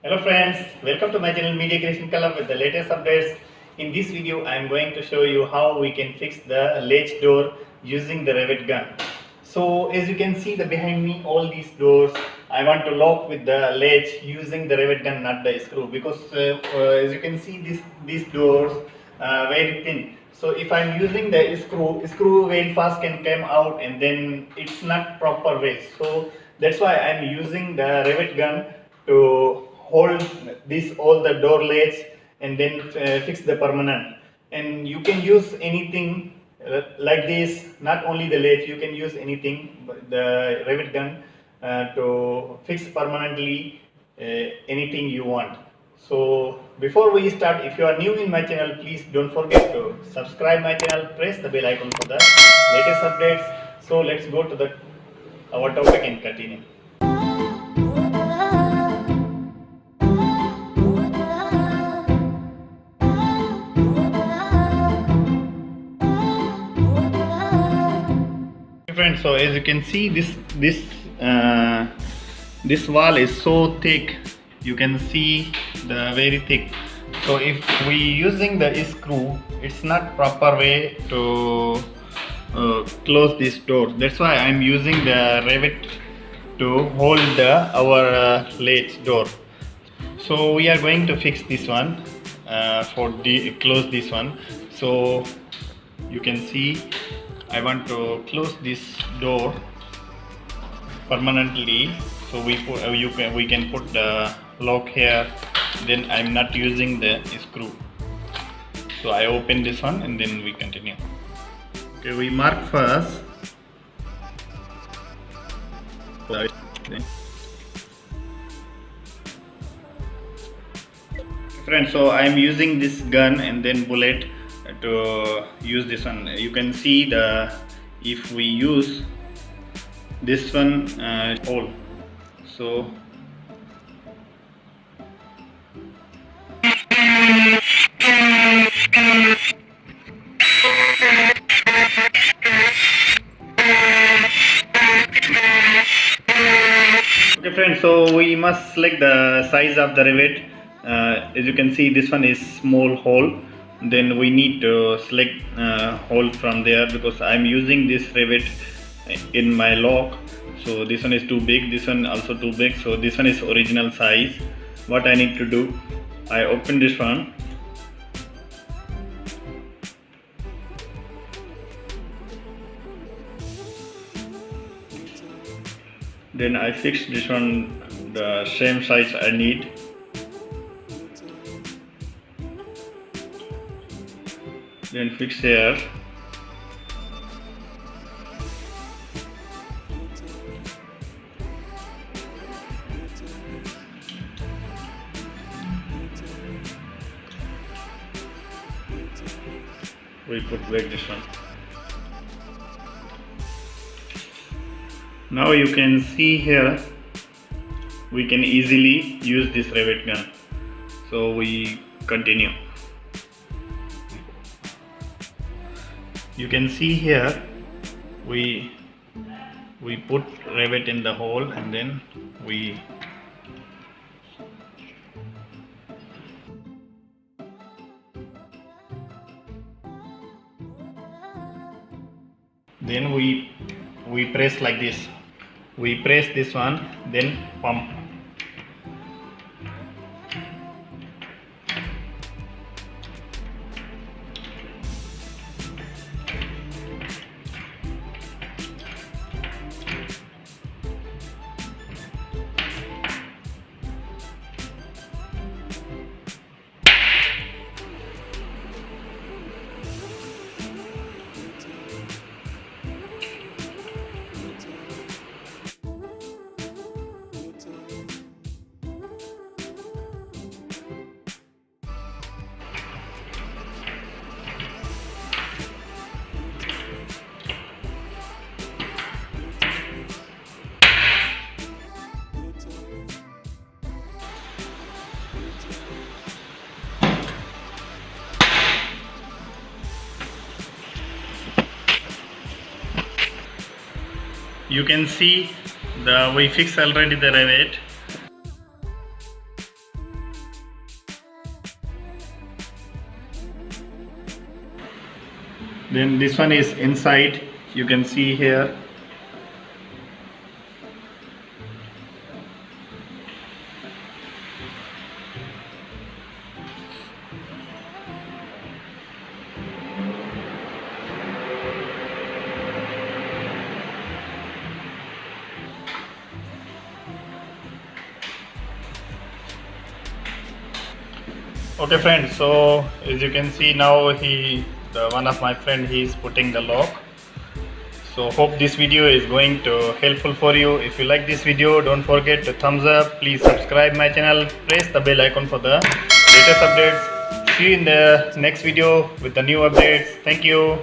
Hello friends, welcome to my channel Media Creation Club with the latest updates. In this video I am going to show you how we can fix the latch door using the Rivet gun. So as you can see behind me, all these doors I want to lock with the latch using the Rivet gun, not the screw, because as you can see these doors very thin. So if I am using the screw very fast can come out and then it's not proper way. So that's why I am using the Rivet gun to hold this all the door latch and then fix the permanent. And you can use anything like this, not only the latch, you can use anything but the rivet gun to fix permanently anything you want. So before we start, if you are new in my channel, please don't forget to subscribe my channel, press the bell icon for the latest updates. So let's go to our topic and continue. Friends, so as you can see this wall is so thick, you can see the very thick. So if we using the screw, it's not proper way to close this door. That's why I'm using the rivet to hold our latch door. So we are going to fix this one for close this one. So you can see I want to close this door permanently. So we can put the lock here. Then I'm not using the screw. So I open this one and then we continue. Okay, we mark first. Friends, so I'm using this gun and then bullet to use this one. You can see if we use this one hole. So okay friends, so we must select the size of the rivet. As you can see, this one is small hole. Then we need to select hole from there, because I'm using this rivet in my lock. So this one is too big, this one also too big, so this one is original size. What I need to do, I open this one, then I fix this one the same size I need. Then fix here. We put back this one. Now you can see here we can easily use this rivet gun. So we continue. You can see here we put rivet in the hole and then we press like this. We press this one, then pump. You can see we fix already the rivet. Then this one is inside, you can see here. Okay friends, so as you can see now one of my friend, he is putting the lock. So hope this video is going to helpful for you. If you like this video, don't forget to thumbs up. Please subscribe my channel, press the bell icon for the latest updates. See you in the next video with the new updates. Thank you.